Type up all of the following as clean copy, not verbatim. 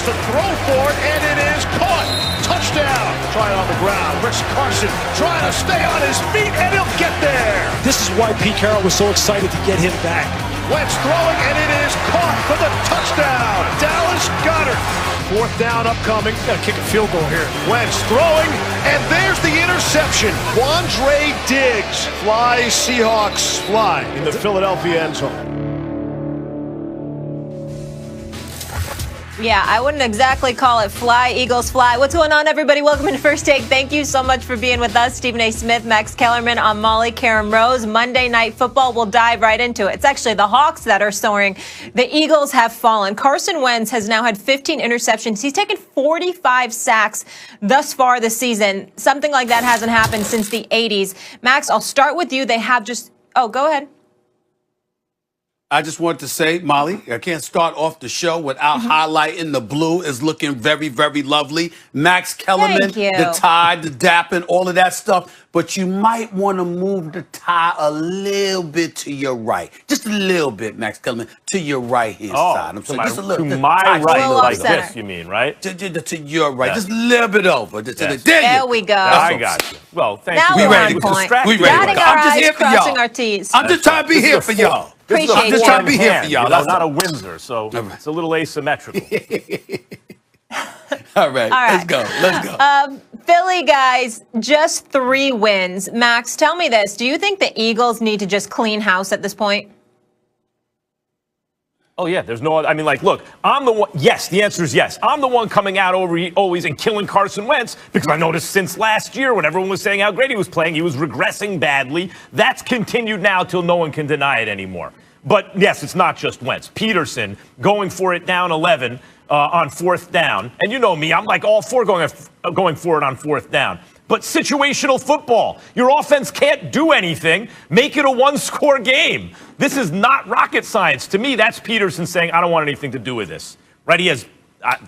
To throw for it, and it is caught. Touchdown. Try it on the ground. Rich Carson trying to stay on his feet, and he'll get there. This is why Pete Carroll was so excited to get him back. Wentz throwing, and it is caught for the touchdown. Dallas Goedert. Fourth down upcoming. Got to kick a field goal here. Wentz throwing, and there's the interception. Quandre Diggs flies. Seahawks fly in the Philadelphia end zone. Yeah, I wouldn't exactly call it fly, Eagles fly. What's going on, everybody? Welcome to First Take. Thank you so much for being with us. Stephen A. Smith, Max Kellerman, I'm Molly Karen Rose. Monday Night Football, we'll dive right into it. It's actually the Hawks that are soaring. The Eagles have fallen. Carson Wentz has now had 15 interceptions. He's taken 45 sacks thus far this season. Something like that hasn't happened since the 80s. Max, I'll start with you. They have just... Oh, go ahead. I just wanted to say, Molly, I can't start off the show without highlighting the blue is looking very, very lovely. Max Kellerman, the tie, the dapping, all of that stuff. But you might want to move the tie a little bit to your right. Just a little bit, Max Kellerman, to your right-hand side. I'm saying just a little. To my right, like this, you mean, right? To your right. Just a little bit over. There we go. I got you. Well, thank you. We ready to distract. We ready. I'm just here for y'all. Crossing our T's. I'm just trying to be here for y'all. Appreciate just trying to be here for y'all. Not a Windsor, so it's a little asymmetrical. All right, let's go. Philly guys, just 3 wins. Max, tell me this. Do you think the Eagles need to just clean house at this point? Oh, yeah, there's no other. I mean, like, look, I'm the one. Yes, the answer is yes. I'm the one coming out always and killing Carson Wentz because I noticed since last year when everyone was saying how great he was playing, he was regressing badly. That's continued now till no one can deny it anymore. But, yes, it's not just Wentz. Peterson going for it down 11 on 4th down. And you know me, I'm like all for going for it on 4th down. But situational football, your offense can't do anything. Make it a 1-score game. This is not rocket science. To me, that's Peterson saying, I don't want anything to do with this. Right? He has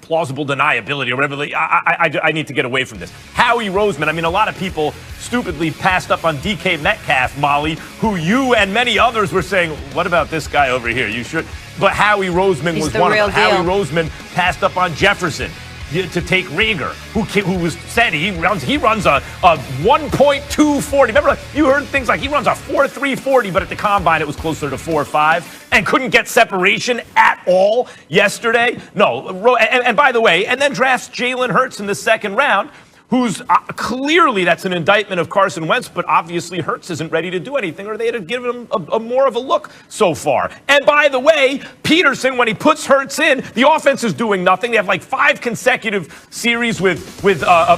plausible deniability or whatever. I need to get away from this. Howie Roseman, I mean, a lot of people stupidly passed up on DK Metcalf, Molly, who you and many others were saying, what about this guy over here? You should. But Howie Roseman was one of them. Howie Roseman passed up on Jefferson to take Rager, who was said he runs a 1.240. Remember, you heard things like he runs a 4.340, but at the combine it was closer to 4.5 and couldn't get separation at all yesterday. No, and by the way, and then drafts Jalen Hurts in the 2nd round, who's clearly that's an indictment of Carson Wentz, but obviously Hurts isn't ready to do anything, or they'd have given him a more of a look so far. And by the way, Peterson, when he puts Hurts in, the offense is doing nothing. They have like 5 consecutive series with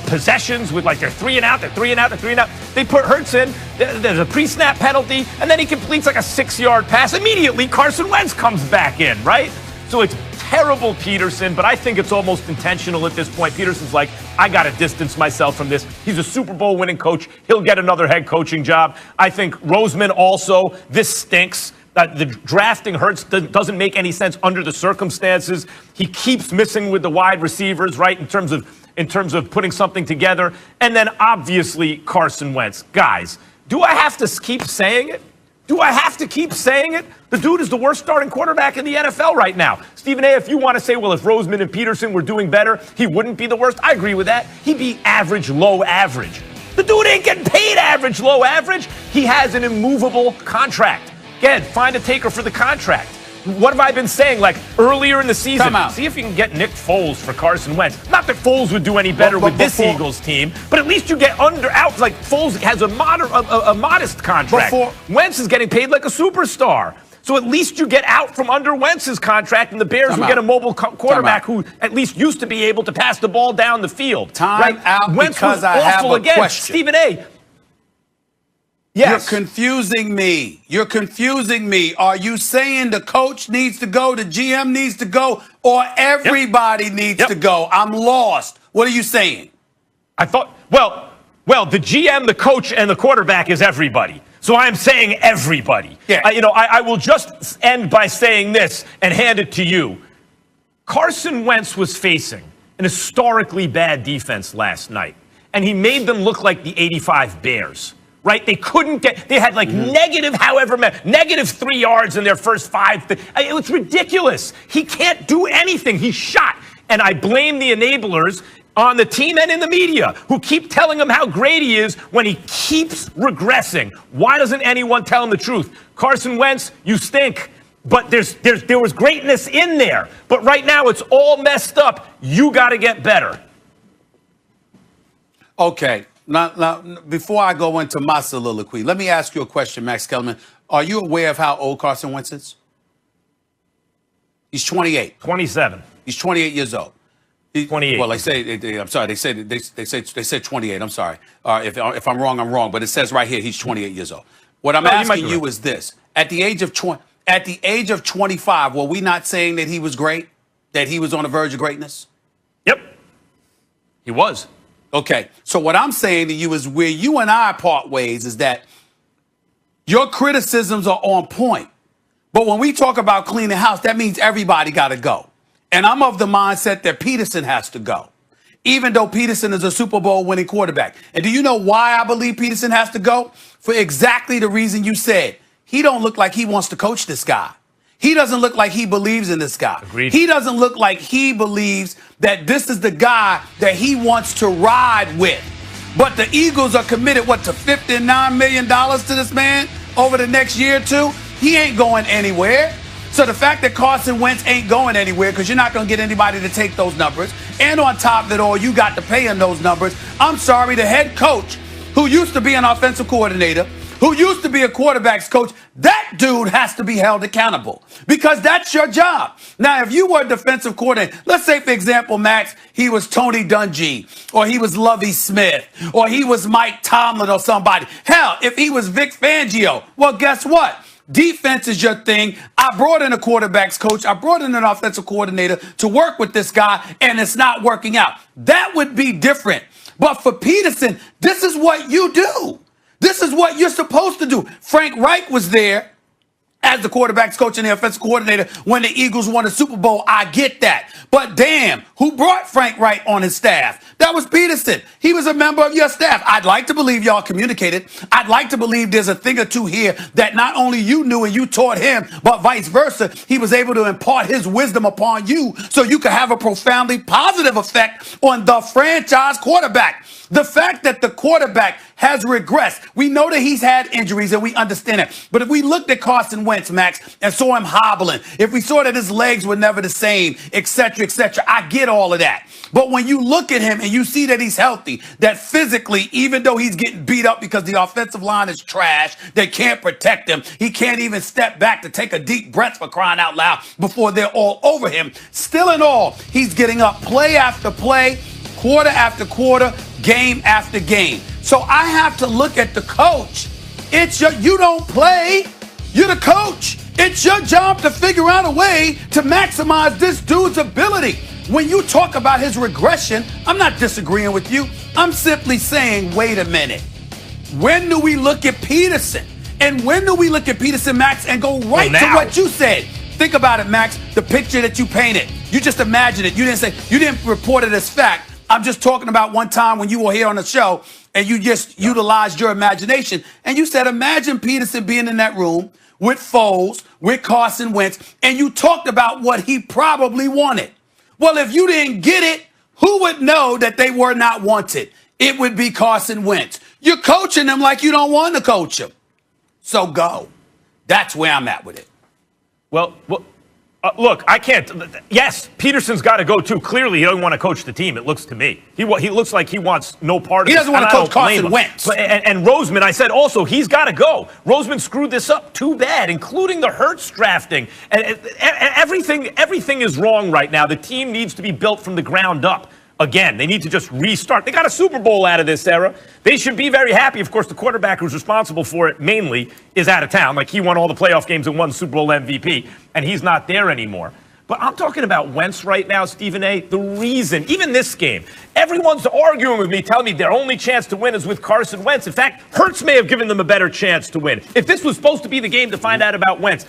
possessions with like they're 3 and out, they're 3 and out, they're 3 and out. They put Hurts in, there's a pre-snap penalty, and then he completes like a 6-yard pass. Immediately, Carson Wentz comes back in, right? So it's terrible Peterson, but I think it's almost intentional at this point. Peterson's like, I got to distance myself from this. He's a Super Bowl winning coach. He'll get another head coaching job. I think Roseman also, this stinks. The drafting Hurts doesn't make any sense under the circumstances. He keeps missing with the wide receivers, right, in terms of putting something together. And then obviously Carson Wentz. Guys, do I have to keep saying it? Do I have to keep saying it? The dude is the worst starting quarterback in the NFL right now. Stephen A., if you want to say, well, if Roseman and Peterson were doing better, he wouldn't be the worst, I agree with that. He'd be average, low average. The dude ain't getting paid average, low average. He has an immovable contract. Again, find a taker for the contract. What have I been saying? Like earlier in the season, see if you can get Nick Foles for Carson Wentz. Not that Foles would do any better with this Eagles team, but at least you get out. Like Foles has a modest contract. Wentz is getting paid like a superstar. So at least you get out from under Wentz's contract, and the Bears will get a mobile quarterback who at least used to be able to pass the ball down the field. Wentz was awful again. Stephen A., yes. You're confusing me. Are you saying the coach needs to go, the GM needs to go, or everybody needs to go? I'm lost. What are you saying? I thought, well, the GM, the coach, and the quarterback is everybody. So I'm saying everybody. Yeah. I will just end by saying this and hand it to you. Carson Wentz was facing an historically bad defense last night, and he made them look like the '85 Bears. Right? They couldn't they had like negative 3 yards in their first 5. It was ridiculous. He can't do anything. He's shot. And I blame the enablers on the team and in the media who keep telling him how great he is when he keeps regressing. Why doesn't anyone tell him the truth? Carson Wentz, you stink. But there was greatness in there. But right now it's all messed up. You got to get better. Okay. Now, before I go into my soliloquy, let me ask you a question, Max Kellerman. Are you aware of how old Carson Wentz is? He's 28. 27. He's 28 years old. 28. Well, I'm sorry. They said 28. I'm sorry. If I'm wrong, I'm wrong. But it says right here he's 28 years old. What I'm asking you is this: at the age of 25, were we not saying that he was great, that he was on the verge of greatness? Yep, he was. Okay. So what I'm saying to you is where you and I part ways is that your criticisms are on point. But when we talk about cleaning house, that means everybody got to go. And I'm of the mindset that Peterson has to go, even though Peterson is a Super Bowl winning quarterback. And do you know why I believe Peterson has to go? For exactly the reason you said. He don't look like he wants to coach this guy. He doesn't look like he believes in this guy. Agreed. He doesn't look like he believes that this is the guy that he wants to ride with. But the Eagles are committed, to $59 million to this man over the next year or two? He ain't going anywhere. So the fact that Carson Wentz ain't going anywhere because you're not going to get anybody to take those numbers, and on top of it all, you got to pay him those numbers. I'm sorry, the head coach, who used to be an offensive coordinator, who used to be a quarterback's coach, that dude has to be held accountable because that's your job. Now, if you were a defensive coordinator, let's say, for example, Max, he was Tony Dungy, or he was Lovie Smith, or he was Mike Tomlin or somebody. Hell, if he was Vic Fangio, well, guess what? Defense is your thing. I brought in a quarterback's coach. I brought in an offensive coordinator to work with this guy, and it's not working out. That would be different. But for Peterson, this is what you do. This is what you're supposed to do. Frank Reich was there as the quarterback's coach and the offensive coordinator when the Eagles won the Super Bowl. I get that. But damn, who brought Frank Reich on his staff? That was Peterson. He was a member of your staff. I'd like to believe y'all communicated. I'd like to believe there's a thing or two here that not only you knew and you taught him, but vice versa. He was able to impart his wisdom upon you so you could have a profoundly positive effect on the franchise quarterback. The fact that the quarterback has regressed, we know that he's had injuries and we understand it. But if we looked at Carson Wentz, Max, and saw him hobbling, if we saw that his legs were never the same, et cetera, I get all of that. But when you look at him and you see that he's healthy, that physically, even though he's getting beat up because the offensive line is trash, they can't protect him, he can't even step back to take a deep breath for crying out loud before they're all over him. Still in all, he's getting up play after play, quarter after quarter, game after game. So I have to look at the coach. You don't play. You're the coach. It's your job to figure out a way to maximize this dude's ability. When you talk about his regression, I'm not disagreeing with you. I'm simply saying, wait a minute. When do we look at Peterson? And when do we look at Peterson, Max, and go right to what you said? Think about it, Max, the picture that you painted. You just imagined it. You didn't report it as fact. I'm just talking about one time when you were here on the show and you just utilized your imagination. And you said, imagine Peterson being in that room with Foles, with Carson Wentz, and you talked about what he probably wanted. Well, if you didn't get it, who would know that they were not wanted? It would be Carson Wentz. You're coaching them like you don't want to coach them. So go. That's where I'm at with it. Well, look, I can't. Yes, Peterson's got to go too. Clearly, he doesn't want to coach the team. It looks to me. He looks like he wants no part of it. He doesn't want to coach Carson Wentz. And Roseman, I said also, he's got to go. Roseman screwed this up too bad, including the Hurts drafting. And everything is wrong right now. The team needs to be built from the ground up. Again, they need to just restart. They got a Super Bowl out of this era. They should be very happy. Of course, the quarterback who's responsible for it mainly is out of town. Like, he won all the playoff games and won Super Bowl MVP, and he's not there anymore. But I'm talking about Wentz right now, Stephen A. The reason, even this game, everyone's arguing with me, telling me their only chance to win is with Carson Wentz. In fact, Hurts may have given them a better chance to win. If this was supposed to be the game to find out about Wentz,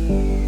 you.